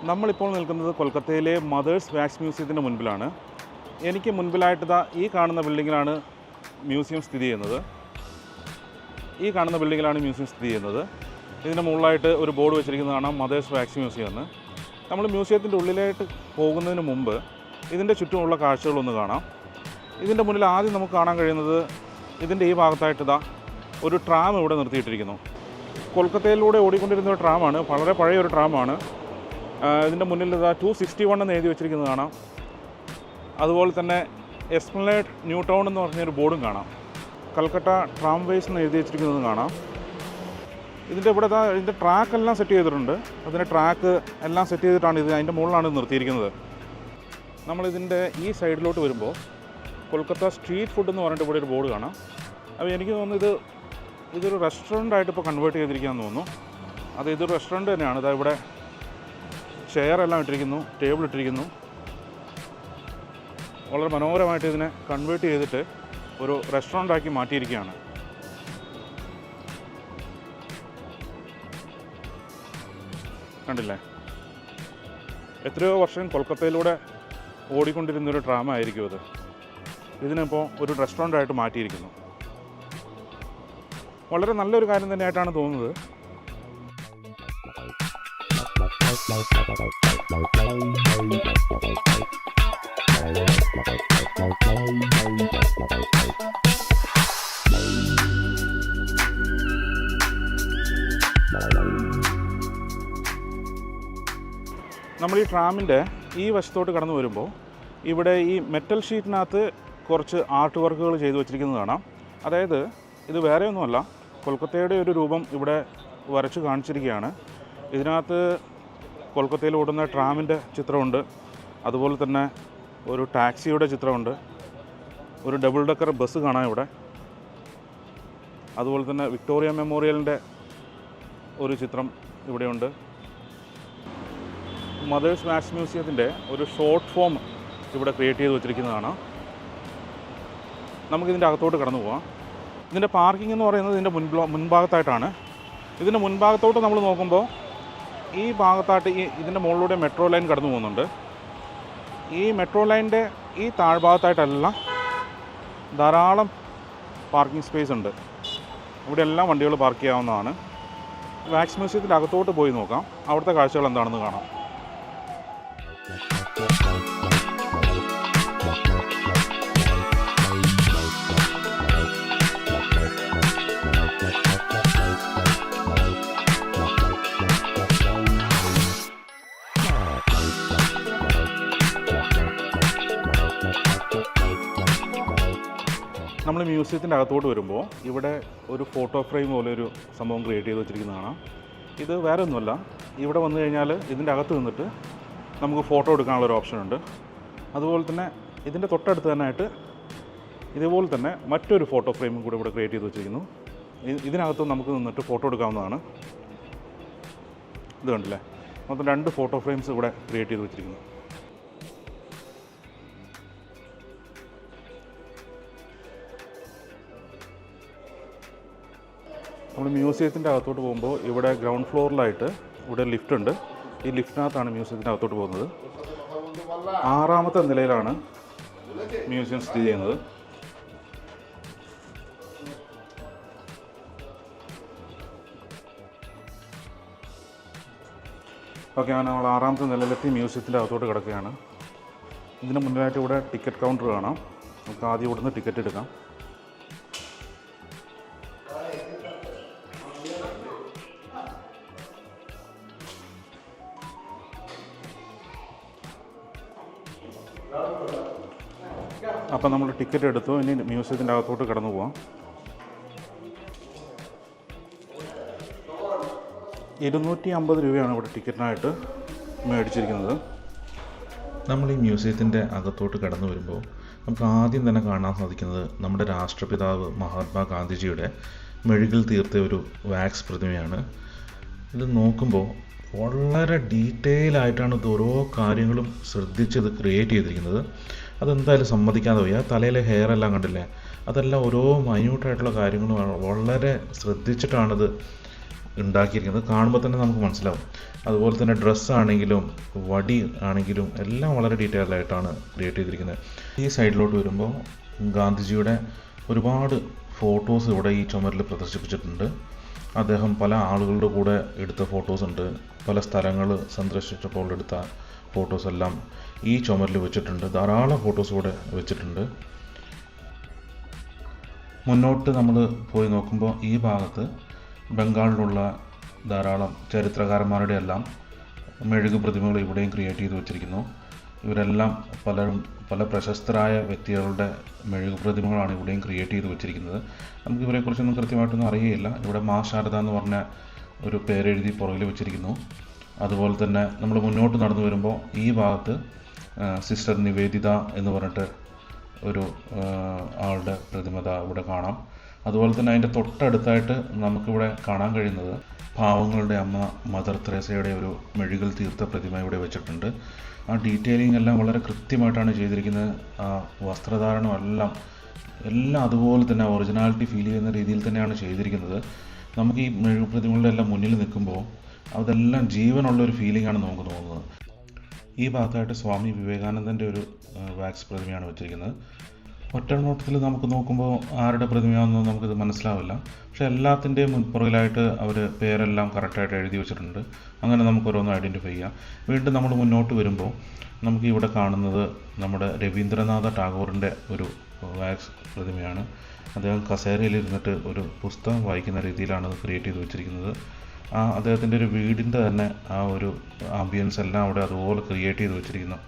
നമ്മളിപ്പോൾ നിൽക്കുന്നത് കൊൽക്കത്തയിലെ മദേഴ്സ് വാക്സ് മ്യൂസിയത്തിൻ്റെ മുൻപിലാണ്. എനിക്ക് മുൻപിലായിട്ട് ഈ കാണുന്ന ബിൽഡിങ്ങിലാണ് മ്യൂസിയം സ്ഥിതി ചെയ്യുന്നത്. ഇതിൻ്റെ മുകളിലായിട്ട് ഒരു ബോർഡ് വെച്ചിരിക്കുന്നത് കാണാം, മദേഴ്സ് വാക്സ് മ്യൂസിയം എന്ന്. നമ്മൾ മ്യൂസിയത്തിൻ്റെ ഉള്ളിലായിട്ട് പോകുന്നതിന് മുമ്പ് ഇതിൻ്റെ ചുറ്റുമുള്ള കാഴ്ചകളൊന്ന് കാണാം. ഇതിൻ്റെ മുന്നിൽ ആദ്യം നമുക്ക് കാണാൻ കഴിയുന്നത് ഇതിൻ്റെ ഈ ഭാഗത്തായിട്ട് ഒരു ട്രാം ഇവിടെ നിർത്തിയിട്ടിരിക്കുന്നു. കൊൽക്കത്തയിലൂടെ ഓടിക്കൊണ്ടിരുന്ന ഒരു ട്രാമാണ്, വളരെ പഴയ ഒരു ട്രാമാണ്. ഇതിൻ്റെ മുന്നിൽ 261 എന്ന് എഴുതി വെച്ചിരിക്കുന്നത് കാണാം. അതുപോലെ തന്നെ എസ്പ്ലനേഡ് ന്യൂ ടൗൺ എന്ന് പറഞ്ഞൊരു ബോർഡും കാണാം. കൽക്കട്ട ട്രാംവേസ് എന്ന് എഴുതി വെച്ചിരിക്കുന്നത് കാണാം. ഇതിൻ്റെ ട്രാക്കെല്ലാം സെറ്റ് ചെയ്തിട്ടുണ്ട്. അതിൻ്റെ ട്രാക്ക് എല്ലാം സെറ്റ് ചെയ്തിട്ടാണ് അതിൻ്റെ മുകളിലാണ് നിർത്തിയിരിക്കുന്നത്. നമ്മളിതിൻ്റെ ഈ സൈഡിലോട്ട് വരുമ്പോൾ കൊൽക്കത്ത സ്ട്രീറ്റ് ഫുഡ് എന്ന് പറഞ്ഞിട്ട് ഇവിടെ ഒരു ബോർഡ് കാണാം. അപ്പോൾ എനിക്ക് തോന്നുന്നു ഇതൊരു റെസ്റ്റോറൻ്റായിട്ട് ഇപ്പോൾ കൺവേർട്ട് ചെയ്തിരിക്കുകയെന്ന് തോന്നുന്നു. ഇതൊരു റെസ്റ്റോറൻറ്റ് തന്നെയാണ്. ഇവിടെ ചെയറെല്ലാം ഇട്ടിരിക്കുന്നു, ടേബിൾ ഇട്ടിരിക്കുന്നു. വളരെ മനോഹരമായിട്ട് ഇതിനെ കൺവേർട്ട് ചെയ്തിട്ട് ഒരു റെസ്റ്റോറൻ്റാക്കി മാറ്റിയിരിക്കുകയാണ്. കണ്ടില്ലേ, എത്രയോ വർഷം കൊൽക്കത്തയിലൂടെ ഓടിക്കൊണ്ടിരുന്നൊരു ഡ്രാമ ആയിരിക്കും അത്. ഇതിനിപ്പോൾ ഒരു റെസ്റ്റോറൻ്റായിട്ട് മാറ്റിയിരിക്കുന്നു. വളരെ നല്ലൊരു കാര്യം തന്നെയായിട്ടാണ് തോന്നുന്നത്. നമ്മൾ ഈ ട്രാമിൻ്റെ ഈ വശത്തോട്ട് കടന്നു വരുമ്പോൾ ഇവിടെ ഈ മെറ്റൽ ഷീറ്റിനകത്ത് കുറച്ച് ആർട്ട് വർക്കുകൾ ചെയ്തു വച്ചിരിക്കുന്നത് കാണാം. അതായത് ഇത് വേറെ ഒന്നുമല്ല, കൊൽക്കത്തയുടെ ഒരു രൂപം ഇവിടെ വരച്ച് കാണിച്ചിരിക്കുകയാണ്. ഇതിനകത്ത് കൊൽക്കത്തയിൽ ഓടുന്ന ട്രാമിൻ്റെ ചിത്രമുണ്ട്, അതുപോലെ തന്നെ ഒരു ടാക്സിയുടെ ചിത്രമുണ്ട്, ഒരു ഡബിൾ ഡെക്കർ ബസ് കാണാം ഇവിടെ, അതുപോലെ തന്നെ വിക്ടോറിയ മെമ്മോറിയലിൻ്റെ ഒരു ചിത്രം ഇവിടെയുണ്ട്. മദേഴ്സ് വാക്സ് മ്യൂസിയത്തിൻ്റെ ഒരു ഷോർട്ട് ഫോം ഇവിടെ ക്രിയേറ്റ് ചെയ്ത് വെച്ചിരിക്കുന്നതാണ്. നമുക്കിതിൻ്റെ അകത്തോട്ട് കടന്നു പോകാം. ഇതിൻ്റെ പാർക്കിംഗ് എന്ന് പറയുന്നത് ഇതിൻ്റെ മുൻഭാഗത്തായിട്ടാണ്. ഇതിൻ്റെ മുൻഭാഗത്തോട്ട് നമ്മൾ നോക്കുമ്പോൾ ഈ ഭാഗത്തായിട്ട് ഇതിൻ്റെ മുകളിലൂടെ മെട്രോ ലൈൻ കടന്നു പോകുന്നുണ്ട്. ഈ മെട്രോ ലൈനിൻ്റെ ഈ താഴ്ഭാഗത്തായിട്ടെല്ലാം ധാരാളം പാർക്കിംഗ് സ്പേസ് ഉണ്ട്. ഇവിടെ എല്ലാം വണ്ടികൾ പാർക്ക് ചെയ്യാവുന്നതാണ്. വാക്സ് മ്യൂസിയത്തിൻ്റെ അകത്തോട്ട് പോയി നോക്കാം, അവിടുത്തെ കാഴ്ചകൾ എന്താണെന്ന് കാണാം. നമ്മൾ മ്യൂസിയത്തിൻ്റെ അകത്തോട്ട് വരുമ്പോൾ ഇവിടെ ഒരു ഫോട്ടോ ഫ്രെയിം പോലെ ഒരു സംഭവം ക്രിയേറ്റ് ചെയ്ത് വെച്ചിരിക്കുന്നതാണ്. ഇത് വേറെ ഒന്നുമല്ല, ഇവിടെ വന്നു കഴിഞ്ഞാൽ ഇതിൻ്റെ അകത്ത് നിന്നിട്ട് നമുക്ക് ഫോട്ടോ എടുക്കാനുള്ളൊരു ഓപ്ഷനുണ്ട്. അതുപോലെ തന്നെ ഇതിൻ്റെ തൊട്ടടുത്ത് തന്നെയായിട്ട് ഇതുപോലെ തന്നെ മറ്റൊരു ഫോട്ടോ ഫ്രെയിമും കൂടെ ഇവിടെ ക്രിയേറ്റ് ചെയ്ത് വെച്ചിരിക്കുന്നു. ഇതിനകത്ത് നമുക്ക് നിന്നിട്ട് ഫോട്ടോ എടുക്കാവുന്നതാണ്. ഇത് കണ്ടില്ലേ, മൊത്തം 2 ഫോട്ടോ ഫ്രെയിംസ് ഇവിടെ ക്രിയേറ്റ് ചെയ്ത് വെച്ചിരിക്കുന്നു. നമ്മൾ മ്യൂസിയത്തിൻ്റെ അകത്തോട്ട് പോകുമ്പോൾ ഇവിടെ ഗ്രൗണ്ട് ഫ്ലോറിലായിട്ട് ഇവിടെ ലിഫ്റ്റ് ഉണ്ട്. ഈ ലിഫ്റ്റിനകത്താണ് മ്യൂസിയത്തിൻ്റെ അകത്തോട്ട് പോകുന്നത്. 6ാമത്തെ നിലയിലാണ് മ്യൂസിയം സ്ഥിതി ചെയ്യുന്നത്. ഓക്കെ, നമ്മൾ 6ാമത്തെ നിലയിലെത്തി മ്യൂസിയത്തിൻ്റെ അകത്തോട്ട് കിടക്കുകയാണ്. ഇതിന് മുന്നിലായിട്ട് ഇവിടെ ടിക്കറ്റ് കൗണ്ടർ കാണാം. നമുക്ക് ആദ്യം ഇവിടുന്ന് ടിക്കറ്റ് എടുക്കാം. അപ്പം നമ്മൾ ടിക്കറ്റ് എടുത്തു, ഇനി മ്യൂസിയത്തിൻ്റെ അകത്തോട്ട് കടന്നു പോവാം. 250 രൂപയാണ് ഇവിടെ ടിക്കറ്റിനായിട്ട് മേടിച്ചിരിക്കുന്നത്. നമ്മൾ ഈ മ്യൂസിയത്തിൻ്റെ അകത്തോട്ട് കടന്നു വരുമ്പോൾ നമുക്ക് ആദ്യം തന്നെ കാണാൻ സാധിക്കുന്നത് നമ്മുടെ രാഷ്ട്രപിതാവ് മഹാത്മാഗാന്ധിജിയുടെ മെഴുകിൽ തീർത്ത ഒരു വാക്സ് പ്രതിമയാണ്. ഇത് നോക്കുമ്പോൾ വളരെ ഡീറ്റെയിൽ ആയിട്ടാണ് ഇത് ഓരോ കാര്യങ്ങളും ശ്രദ്ധിച്ചത് ക്രിയേറ്റ് ചെയ്തിരിക്കുന്നത്. അതെന്തായാലും സമ്മതിക്കാതെ പോയി. ആ തലയിലെ ഹെയർ എല്ലാം കണ്ടില്ലേ, അതെല്ലാം ഓരോ മൈന്യൂട്ടായിട്ടുള്ള കാര്യങ്ങളും വളരെ ശ്രദ്ധിച്ചിട്ടാണിത് ഉണ്ടാക്കിയിരിക്കുന്നത്. കാണുമ്പോൾ തന്നെ നമുക്ക് മനസ്സിലാവും. അതുപോലെ തന്നെ ഡ്രസ്സാണെങ്കിലും വടി ആണെങ്കിലും എല്ലാം വളരെ ഡീറ്റെയിൽഡ് ആയിട്ടാണ് ക്രിയേറ്റ് ചെയ്തിരിക്കുന്നത്. ഈ സൈഡിലോട്ട് വരുമ്പോൾ ഗാന്ധിജിയുടെ ഒരുപാട് ഫോട്ടോസ് ഇവിടെ ഈ ചുമരിൽ പ്രദർശിപ്പിച്ചിട്ടുണ്ട്. അദ്ദേഹം പല ആളുകളുടെ കൂടെ എടുത്ത ഫോട്ടോസ് ഉണ്ട്. പല സ്ഥലങ്ങൾ സന്ദർശിച്ചപ്പോൾ എടുത്ത ഫോട്ടോസ് എല്ലാം ഈ ചുമരിൽ വെച്ചിട്ടുണ്ട്. ധാരാളം ഫോട്ടോസ് കൂടെ വെച്ചിട്ടുണ്ട്. മുന്നോട്ട് നമ്മൾ പോയി നോക്കുമ്പോൾ ഈ ഭാഗത്ത് ബംഗാളിലുള്ള ധാരാളം ചരിത്രകാരന്മാരുടെ എല്ലാം മെഴുകു പ്രതിമകൾ ഇവിടെയും ക്രിയേറ്റ് ചെയ്ത് വെച്ചിരിക്കുന്നു. ഇവരെല്ലാം പല പ്രശസ്തരായ വ്യക്തികളുടെ മെഴുകു പ്രതിമകളാണ് ഇവിടെയും ക്രിയേറ്റ് ചെയ്ത് വെച്ചിരിക്കുന്നത്. നമുക്ക് ഇവരെക്കുറിച്ചൊന്നും കൃത്യമായിട്ടൊന്നും അറിയുകയില്ല. ഇവിടെ മാ ശാരദ എന്ന് പറഞ്ഞ ഒരു പേരെഴുതി പുറകിൽ വെച്ചിരിക്കുന്നു. അതുപോലെ തന്നെ നമ്മൾ മുന്നോട്ട് നടന്നു വരുമ്പോൾ ഈ ഭാഗത്ത് സിസ്റ്റർ നിവേദിത എന്ന് പറഞ്ഞിട്ട് ഒരു ആളുടെ പ്രതിമത ഇവിടെ കാണാം. അതുപോലെ തന്നെ അതിൻ്റെ തൊട്ടടുത്തായിട്ട് നമുക്കിവിടെ കാണാൻ കഴിയുന്നത് പാവങ്ങളുടെ അമ്മ മദർ തെരേസയുടെ ഒരു മെഴുകിൽ തീർത്ത പ്രതിമ ഇവിടെ വെച്ചിട്ടുണ്ട്. ആ ഡീറ്റെയിലിംഗ് എല്ലാം വളരെ കൃത്യമായിട്ടാണ് ചെയ്തിരിക്കുന്നത്. ആ വസ്ത്രധാരണം എല്ലാം അതുപോലെ തന്നെ ഒറിജിനാലിറ്റി ഫീൽ ചെയ്യുന്ന രീതിയിൽ തന്നെയാണ് ചെയ്തിരിക്കുന്നത്. നമുക്ക് ഈ മെഴുകു പ്രതിമകളുടെ എല്ലാം മുന്നിൽ നിൽക്കുമ്പോൾ അതെല്ലാം ജീവനുള്ളൊരു ഫീലിംഗാണ് നമുക്ക് തോന്നുന്നത്. ഈ ഭാഗത്തായിട്ട് സ്വാമി വിവേകാനന്ദൻ്റെ ഒരു വാക്സ് പ്രതിമയാണ് വെച്ചിരിക്കുന്നത്. ഒറ്റ നോട്ടത്തിൽ നമുക്ക് നോക്കുമ്പോൾ ആരുടെ പ്രതിമയാണെന്ന് നമുക്കിത് മനസ്സിലാവില്ല. പക്ഷേ എല്ലാത്തിൻ്റെയും മുൻപുറകിലായിട്ട് അവർ പേരെല്ലാം കറക്റ്റായിട്ട് എഴുതി വെച്ചിട്ടുണ്ട്. അങ്ങനെ നമുക്കൊരോന്ന് ഐഡൻറ്റിഫൈ ചെയ്യാം. വീണ്ടും നമ്മൾ മുന്നോട്ട് വരുമ്പോൾ നമുക്ക് ഇവിടെ കാണുന്നത് നമ്മുടെ രവീന്ദ്രനാഥ ടാഗോറിൻ്റെ ഒരു വാക്സ് പ്രതിമയാണ്. അദ്ദേഹം കസേരയിൽ ഇരുന്നിട്ട് ഒരു പുസ്തകം വായിക്കുന്ന രീതിയിലാണ് അത് ക്രിയേറ്റ് ചെയ്ത് വെച്ചിരിക്കുന്നത്. അദ്ദേഹത്തിൻ്റെ ഒരു വീടിൻ്റെ തന്നെ ആ ഒരു ആംബിയൻസ് എല്ലാം അവിടെ അതുപോലെ ക്രിയേറ്റ് ചെയ്ത് വെച്ചിരിക്കുന്നു.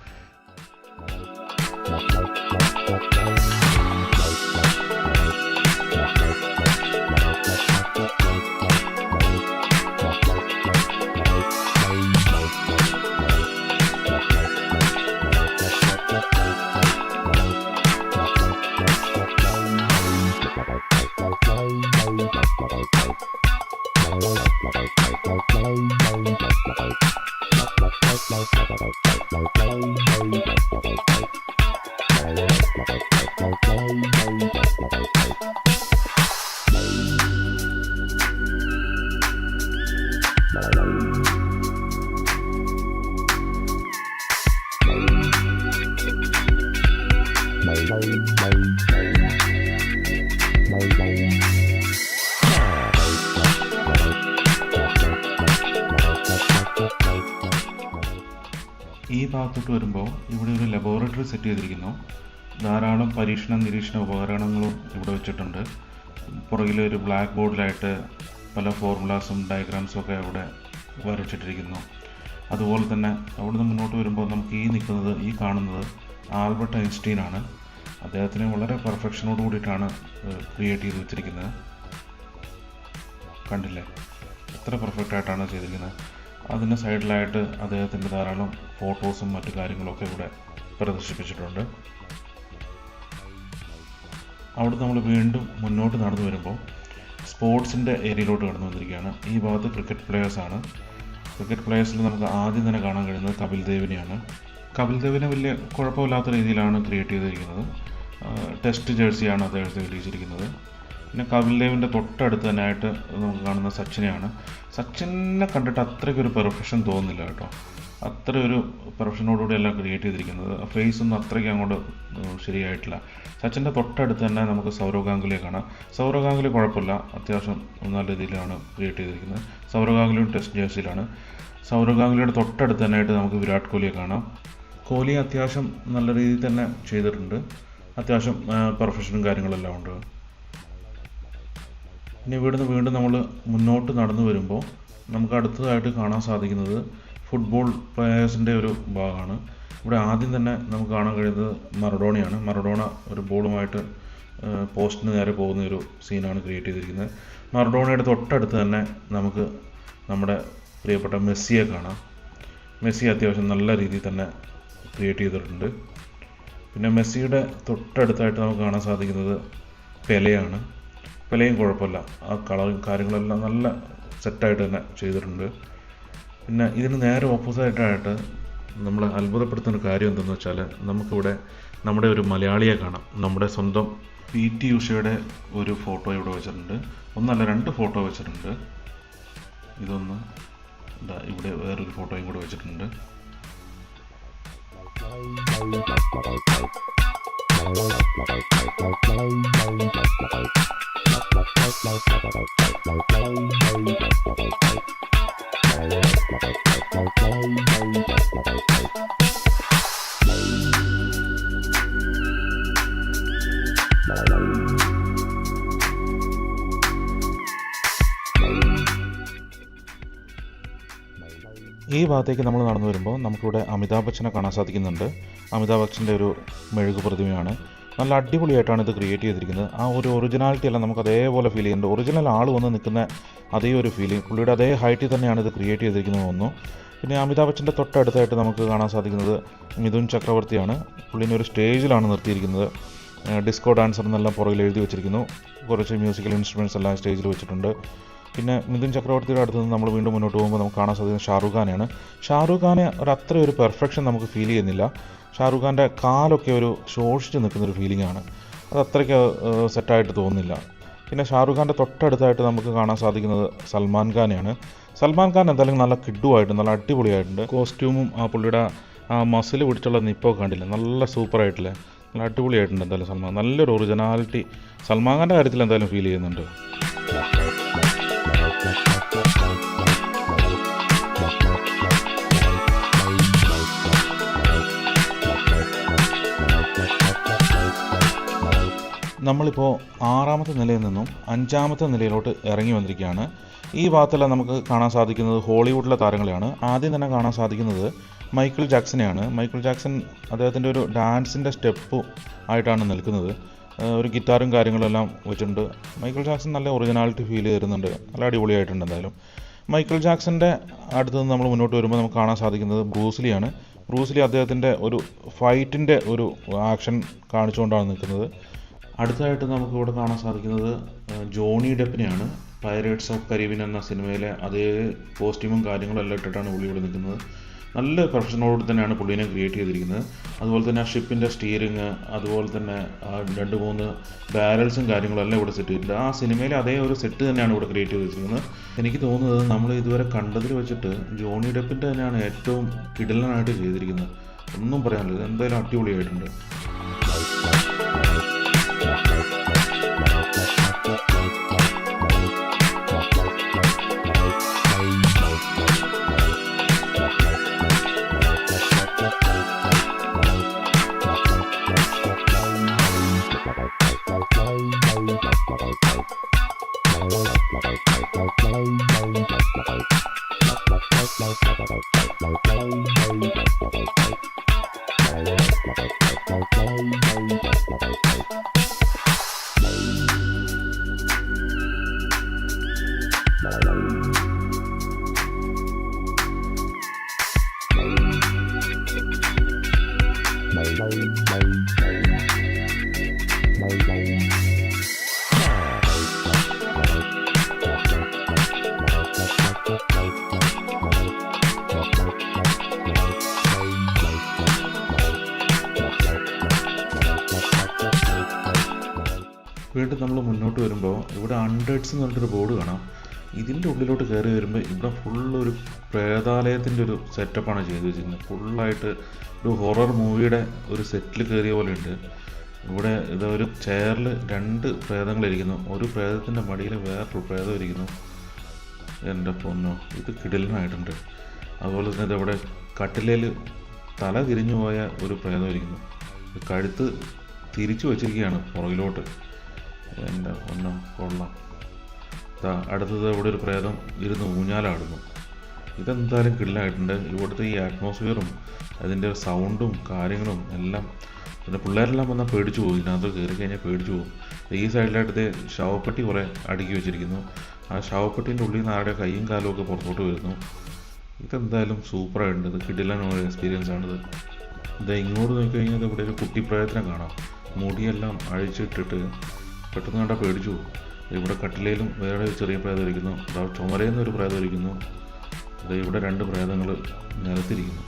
ഈ ഭാഗത്തോട്ട് വരുമ്പോൾ ഇവിടെ ഒരു ലബോറട്ടറി സെറ്റ് ചെയ്തിരിക്കുന്നു. ധാരാളം നിരീക്ഷണ ഉപകരണങ്ങളും ഇവിടെ വെച്ചിട്ടുണ്ട്. പുറകിൽ ഒരു ബ്ലാക്ക് ബോർഡിലായിട്ട് പല ഫോർമുലാസും ഡയഗ്രാംസും ഒക്കെ അവിടെ വരച്ചിട്ടിരിക്കുന്നു. അതുപോലെ തന്നെ അവിടുന്ന് മുന്നോട്ട് വരുമ്പോൾ നമുക്ക് ഈ കാണുന്നത് ആൽബർട്ട് ഐൻസ്റ്റീൻ ആണ്. അദ്ദേഹത്തിന് വളരെ പെർഫെക്ഷനോട് കൂടിയിട്ടാണ് ക്രിയേറ്റ് ചെയ്ത് വെച്ചിരിക്കുന്നത്. കണ്ടില്ലേ, എത്ര പെർഫെക്റ്റ് ആയിട്ടാണ് ചെയ്തിരിക്കുന്നത്. അതിൻ്റെ സൈഡിലായിട്ട് അദ്ദേഹത്തിൻ്റെ ധാരാളം ഫോട്ടോസും മറ്റു കാര്യങ്ങളൊക്കെ ഇവിടെ പ്രദർശിപ്പിച്ചിട്ടുണ്ട്. അവിടെ നമ്മൾ വീണ്ടും മുന്നോട്ട് നടന്നു വരുമ്പോൾ സ്പോർട്സിൻ്റെ ഏരിയയിലോട്ട് കടന്നു വന്നിരിക്കുകയാണ്. ഈ ഭാഗത്ത് ക്രിക്കറ്റ് പ്ലെയേഴ്സാണ്. ക്രിക്കറ്റ് പ്ലെയേഴ്സിൽ നമുക്ക് ആദ്യം തന്നെ കാണാൻ കഴിയുന്നത് കപിൽ ദേവിനെയാണ്. കപിൽ ദേവിനെ വലിയ കുഴപ്പമില്ലാത്ത രീതിയിലാണ് ക്രിയേറ്റ് ചെയ്തിരിക്കുന്നത്. ടെസ്റ്റ് ജേഴ്സിയാണ് അദ്ദേഹത്തെ വിളിച്ചിരിക്കുന്നത്. പിന്നെ കപിൽ ദേവിൻ്റെ തൊട്ടടുത്ത് തന്നെ ആയിട്ട് നമുക്ക് കാണുന്ന സച്ചിനെയാണ്. സച്ചിനെ കണ്ടിട്ട് അത്രയ്ക്കൊരു പെർഫെക്ഷൻ തോന്നുന്നില്ല കേട്ടോ. അത്ര ഒരു പെർഫെക്ഷനോടുകൂടിയല്ല ക്രിയേറ്റ് ചെയ്തിരിക്കുന്നത്. ഫേസ് ഒന്നും അത്രയ്ക്ക് അങ്ങോട്ട് ശരിയായിട്ടില്ല. സച്ചിൻ്റെ തൊട്ടടുത്ത് തന്നെ നമുക്ക് സൗരവ് ഗാംഗുലിയെ കാണാം. സൗരവ് ഗാംഗുലി കുഴപ്പമില്ല, അത്യാവശ്യം നല്ല രീതിയിലാണ് ക്രിയേറ്റ് ചെയ്തിരിക്കുന്നത്. സൗരവ് ഗാംഗുലിയും ടെസ്റ്റ് ജേഴ്സിയിലാണ്. സൗരവ് ഗാംഗുലിയുടെ തൊട്ടടുത്ത് തന്നെ ആയിട്ട് നമുക്ക് വിരാട് കോഹ്ലിയെ കാണാം. കോഹ്ലി അത്യാവശ്യം നല്ല രീതിയിൽ തന്നെ ചെയ്തിട്ടുണ്ട്. അത്യാവശ്യം പെർഫെക്ഷനും കാര്യങ്ങളെല്ലാം ഉണ്ട്. ഇനി ഇവിടുന്ന് വീണ്ടും നമ്മൾ മുന്നോട്ട് നടന്നു വരുമ്പോൾ നമുക്ക് അടുത്തതായിട്ട് കാണാൻ സാധിക്കുന്നത് ഫുട്ബോൾ പ്ലെയേഴ്സിൻ്റെ ഒരു ഭാഗമാണ്. ഇവിടെ ആദ്യം തന്നെ നമുക്ക് കാണാൻ കഴിയുന്നത് മറഡോണയാണ്. മറഡോണ ഒരു ബോളുമായിട്ട് പോസ്റ്റിന് നേരെ പോകുന്ന ഒരു സീനാണ് ക്രിയേറ്റ് ചെയ്തിരിക്കുന്നത്. മറഡോണയുടെ തൊട്ടടുത്ത് തന്നെ നമുക്ക് നമ്മുടെ പ്രിയപ്പെട്ട മെസ്സിയെ കാണാം. മെസ്സി അത്യാവശ്യം നല്ല രീതിയിൽ തന്നെ ക്രിയേറ്റ് ചെയ്തിട്ടുണ്ട്. പിന്നെ മെസ്സിയുടെ തൊട്ടടുത്തായിട്ട് നമുക്ക് കാണാൻ സാധിക്കുന്നത് പെലെയാണ്. പെലെയും കുഴപ്പമില്ല, ആ കളറും കാര്യങ്ങളെല്ലാം നല്ല സെറ്റായിട്ട് തന്നെ ചെയ്തിട്ടുണ്ട്. പിന്നെ ഇതിന് നേരെ ഓപ്പോസിറ്റായിട്ട് നമ്മളെ അത്ഭുതപ്പെടുത്തുന്ന കാര്യം എന്തെന്ന് വെച്ചാൽ നമുക്കിവിടെ നമ്മുടെ ഒരു മലയാളിയെ കാണാം. നമ്മുടെ സ്വന്തം PT ഉഷയുടെ ഒരു ഫോട്ടോ ഇവിടെ വെച്ചിട്ടുണ്ട്. ഒന്നല്ല 2 ഫോട്ടോ വെച്ചിട്ടുണ്ട്. ഇതൊന്ന് ഇവിടെ വേറൊരു ഫോട്ടോയും കൂടെ വെച്ചിട്ടുണ്ട്. ഈ ഭാഗത്തേക്ക് നമ്മൾ നടന്നു വരുമ്പോൾ നമുക്കിവിടെ അമിതാഭ് ബച്ചനെ കാണാൻ സാധിക്കുന്നുണ്ട്. അമിതാഭ് ബച്ചൻ്റെ ഒരു മെഴുകു പ്രതിമയാണ്. നല്ല അടിപൊളിയായിട്ടാണ് ഇത് ക്രിയേറ്റ് ചെയ്തിരിക്കുന്നത്. ആ ഒരു ഒറിജിനാലിറ്റി എല്ലാം നമുക്ക് അതേപോലെ ഫീൽ ചെയ്യുന്നുണ്ട്. ഒറിജിനൽ ആൾ വന്ന് നിൽക്കുന്ന അതേ ഒരു ഫീലിംഗ്, പുള്ളിയുടെ അതേ ഹൈറ്റിൽ തന്നെയാണ് ഇത് ക്രിയേറ്റ് ചെയ്തിരിക്കുന്നത് തോന്നുന്നു. പിന്നെ അമിതാഭ് ബച്ചൻ്റെ തൊട്ടടുത്തായിട്ട് നമുക്ക് കാണാൻ സാധിക്കുന്നത് മിഥുൻ ചക്രവർത്തിയാണ്. പുള്ളിനെ ഒരു സ്റ്റേജിലാണ് നിർത്തിയിരിക്കുന്നത്. ഡിസ്കോ ഡാൻസർ എന്നെല്ലാം പുറകിൽ എഴുതി വെച്ചിരിക്കുന്നു. കുറച്ച് മ്യൂസിക്കൽ ഇൻസ്ട്രുമെൻറ്റ്സ് എല്ലാം സ്റ്റേജിൽ വെച്ചിട്ടുണ്ട്. പിന്നെ മിഥുൻ ചക്രവർത്തിയുടെ അടുത്ത് നിന്ന് നമ്മൾ വീണ്ടും മുന്നോട്ട് പോകുമ്പോൾ നമുക്ക് കാണാൻ സാധിക്കുന്നത് ഷാറൂഖ് ഖാനെയാണ്. ഷാറൂഖ് ഖാനെ അത്രയൊരു പെർഫെക്ഷൻ നമുക്ക് ഫീൽ ചെയ്യുന്നില്ല. ഷാറൂഖ് ഖാൻ്റെ കാലൊക്കെ ഒരു ശോഷിച്ച് നിൽക്കുന്നൊരു ഫീലിംഗ് ആണ്. അത് അത്രയ്ക്ക് സെറ്റായിട്ട് തോന്നുന്നില്ല. പിന്നെ ഷാറൂഖ് ഖാൻ്റെ തൊട്ടടുത്തായിട്ട് നമുക്ക് കാണാൻ സാധിക്കുന്നത് സൽമാൻ ഖാനെയാണ്. സൽമാൻ ഖാൻ എന്തായാലും നല്ല കിഡുവായിട്ട് നല്ല അടിപൊളിയായിട്ടുണ്ട്. കോസ്റ്റ്യൂമും ആ പുള്ളിയുടെ ആ മസിൽ പിടിച്ചുള്ള നിപ്പൊക്കെ കണ്ടില്ല, നല്ല സൂപ്പറായിട്ടില്ലേ, നല്ല അടിപൊളിയായിട്ടുണ്ട്. എന്തായാലും സൽമാൻ നല്ലൊരു ഒറിജിനാലിറ്റി സൽമാൻ ഖാൻ്റെ കാര്യത്തിൽ എന്തായാലും ഫീൽ ചെയ്യുന്നുണ്ട്. നമ്മളിപ്പോൾ 6ാമത്തെ നിലയിൽ നിന്നും 5ാമത്തെ നിലയിലോട്ട് ഇറങ്ങി വന്നിരിക്കുകയാണ്. ഈ ഭാഗത്തെല്ലാം നമുക്ക് കാണാൻ സാധിക്കുന്നത് ഹോളിവുഡിലെ താരങ്ങളെയാണ്. ആദ്യം തന്നെ കാണാൻ സാധിക്കുന്നത് മൈക്കിൾ ജാക്സനെയാണ്. മൈക്കിൾ ജാക്സൺ അദ്ദേഹത്തിൻ്റെ ഒരു ഡാൻസിൻ്റെ സ്റ്റെപ്പ് ആയിട്ടാണ് നിൽക്കുന്നത്. ഒരു ഗിറ്റാറും കാര്യങ്ങളെല്ലാം വെച്ചിട്ടുണ്ട്. മൈക്കിൾ ജാക്സൺ നല്ല ഒറിജിനാലിറ്റി ഫീൽ തരുന്നുണ്ട്, നല്ല അടിപൊളിയായിട്ടുണ്ട്. എന്തായാലും മൈക്കിൾ ജാക്സൻ്റെ അടുത്ത് നിന്ന് നമ്മൾ മുന്നോട്ട് വരുമ്പോൾ നമുക്ക് കാണാൻ സാധിക്കുന്നത് ബ്രൂസ്ലിയാണ്. ബ്രൂസ്ലി അദ്ദേഹത്തിൻ്റെ ഒരു ഫൈറ്റിൻ്റെ ഒരു ആക്ഷൻ കാണിച്ചുകൊണ്ടാണ് നിൽക്കുന്നത്. അടുത്തതായിട്ട് നമുക്കിവിടെ കാണാൻ സാധിക്കുന്നത് ജോണി ഡെപ്പിനെയാണ്. പൈറേറ്റ്സ് ഓഫ് കരീബിയൻ എന്ന സിനിമയിലെ അതേ കോസ്റ്റ്യൂമും കാര്യങ്ങളും എല്ലാം ഇട്ടിട്ടാണ് പുള്ളി ഇവിടെ നിൽക്കുന്നത്. നല്ല പ്രൊഫഷനോട് തന്നെയാണ് പുള്ളീനെ ക്രിയേറ്റ് ചെയ്തിരിക്കുന്നത്. അതുപോലെ തന്നെ ആ ഷിപ്പിൻ്റെ സ്റ്റീറിങ്, അതുപോലെ തന്നെ 2-3 ബാരൽസും കാര്യങ്ങളും എല്ലാം ഇവിടെ സെറ്റ് ചെയ്തിട്ടുണ്ട്. ആ സിനിമയിലെ അതേ ഒരു സെറ്റ് തന്നെയാണ് ഇവിടെ ക്രിയേറ്റ് ചെയ്തിരിക്കുന്നത്. എനിക്ക് തോന്നുന്നത് നമ്മൾ ഇതുവരെ കണ്ടതിൽ വെച്ചിട്ട് ജോണി ഡെപ്പിൻ്റെ തന്നെയാണ് ഏറ്റവും കിടിലനായിട്ട് ചെയ്തിരിക്കുന്നത്. ഒന്നും പറയാനില്ല, എന്തായാലും അടിപൊളിയായിട്ടുണ്ട്. വീണ്ടും നമ്മൾ മുന്നോട്ട് വരുമ്പോൾ ഇവിടെ 100s എന്ന് പറഞ്ഞിട്ടൊരു ബോർഡ് കാണാം. ഇതിൻ്റെ ഉള്ളിലോട്ട് കയറി വരുമ്പോൾ ഇവിടെ ഫുള്ളൊരു പ്രേതാലയത്തിൻ്റെ ഒരു സെറ്റപ്പാണ് ചെയ്ത് വെച്ചിരിക്കുന്നത്. ഫുള്ളായിട്ട് ഒരു ഹൊറർ മൂവിയുടെ ഒരു സെറ്റിൽ കയറിയ പോലെ ഉണ്ട്. ഇവിടെ ഇതൊരു ചെയറിൽ 2 പ്രേതങ്ങളിരിക്കുന്നു. ഒരു പ്രേതത്തിൻ്റെ മടിയിൽ വേറൊരു പ്രേതം ഇരിക്കുന്നു. എൻ്റെ പൊന്നോ, ഇത് കിടിലനായിട്ടുണ്ട്. അതുപോലെ തന്നെ ഇതവിടെ കട്ടിലേൽ തല തിരിഞ്ഞു പോയ ഒരു പ്രേതം ഇരിക്കുന്നു. കഴുത്ത് തിരിച്ചു വച്ചിരിക്കുകയാണ് പുറകിലോട്ട്. എൻ്റെ പൊന്നോ, കൊള്ളാം. അടുത്തത് ഇവിടെ ഒരു പ്രേതം ഇരുന്ന് ഊഞ്ഞാലാടുന്നു. ഇതെന്തായാലും കിടിലായിട്ടുണ്ട്. ഇവിടുത്തെ ഈ അറ്റ്മോസ്ഫിയറും അതിൻ്റെ സൗണ്ടും കാര്യങ്ങളും എല്ലാം. പിന്നെ പിള്ളേരെല്ലാം വന്നാൽ പേടിച്ചു പോകും. ഇതിനകത്ത് കയറി കഴിഞ്ഞാൽ പേടിച്ചു പോകും. ഈ സൈഡിലായിട്ട് ശവപ്പെട്ടി കുറേ അടുക്കി വെച്ചിരിക്കുന്നു. ആ ശവപ്പെട്ടീൻ്റെ ഉള്ളിൽ നിന്ന് ആരുടെ കൈയും കാലും ഒക്കെ പുറത്തോട്ട് വരുന്നു. ഇതെന്തായാലും സൂപ്പറായിട്ടുണ്ട്. ഇത് കിടിലനുള്ള എക്സ്പീരിയൻസ് ആണിത്. ഇങ്ങോട്ട് നോക്കിക്കഴിഞ്ഞാൽ ഇവിടെ ഒരു കുട്ടിപ്രായത്തിനെ കാണാം. മുടിയെല്ലാം അഴിച്ചിട്ടിട്ട് പെട്ടെന്ന് കണ്ടാൽ പേടിച്ചു പോകും. ഇവിടെ കട്ടിലേലും വേറെ ഒരു ചെറിയ പ്രേതം ഇരിക്കുന്നു. ചുമരയിൽ ഒരു പ്രേതം ഇരിക്കുന്നു. ഇവിടെ 2 പ്രേതങ്ങൾ നിലത്തിരിക്കുന്നു.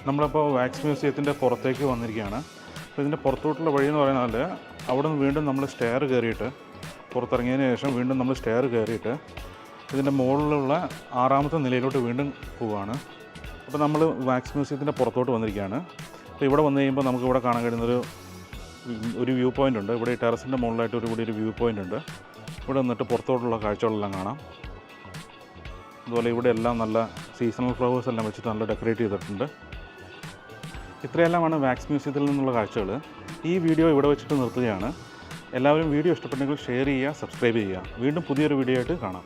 നമ്മളിപ്പോൾ വാക്സ് മ്യൂസിയത്തിൻ്റെ പുറത്തേക്ക് വന്നിരിക്കുകയാണ്. അപ്പോൾ ഇതിൻ്റെ പുറത്തോട്ടുള്ള വഴി എന്ന് പറയുന്നത് അവിടെ നിന്ന് വീണ്ടും നമ്മൾ സ്റ്റെയർ കയറിയിട്ട് പുറത്തിറങ്ങിയതിന് ശേഷം വീണ്ടും നമ്മൾ സ്റ്റെയർ കയറിയിട്ട് ഇതിൻ്റെ മുകളിലുള്ള 6ാമത്തെ നിലയിലോട്ട് വീണ്ടും പോവുകയാണ്. അപ്പോൾ നമ്മൾ വാക്സ് മ്യൂസിയത്തിൻ്റെ പുറത്തോട്ട് വന്നിരിക്കുകയാണ്. അപ്പോൾ ഇവിടെ വന്നു കഴിയുമ്പോൾ നമുക്കിവിടെ കാണാൻ കഴിയുന്നൊരു വ്യൂ പോയിൻ്റ് ഉണ്ട്. ഇവിടെ ഈ ടെറസിൻ്റെ മുകളിലായിട്ട് ഒരു വ്യൂ പോയിൻ്റ് ഉണ്ട്. ഇവിടെ നിന്നിട്ട് പുറത്തോട്ടുള്ള കാഴ്ചകളെല്ലാം കാണാം. അതുപോലെ ഇവിടെ എല്ലാം നല്ല സീസണൽ ഫ്ലവേഴ്സ് എല്ലാം വെച്ചിട്ട് നല്ല ഡെക്കറേറ്റ് ചെയ്തിട്ടുണ്ട്. ഇത്രയെല്ലാമാണ് വാക്സ് മ്യൂസിയത്തിൽ നിന്നുള്ള കാഴ്ചകൾ. ഈ വീഡിയോ ഇവിടെ വെച്ചിട്ട് നിർത്തുകയാണ്. എല്ലാവരും വീഡിയോ ഇഷ്ടപ്പെട്ടെങ്കിൽ ഷെയർ ചെയ്യുക, സബ്സ്ക്രൈബ് ചെയ്യുക. വീണ്ടും പുതിയൊരു വീഡിയോ ആയിട്ട് കാണാം.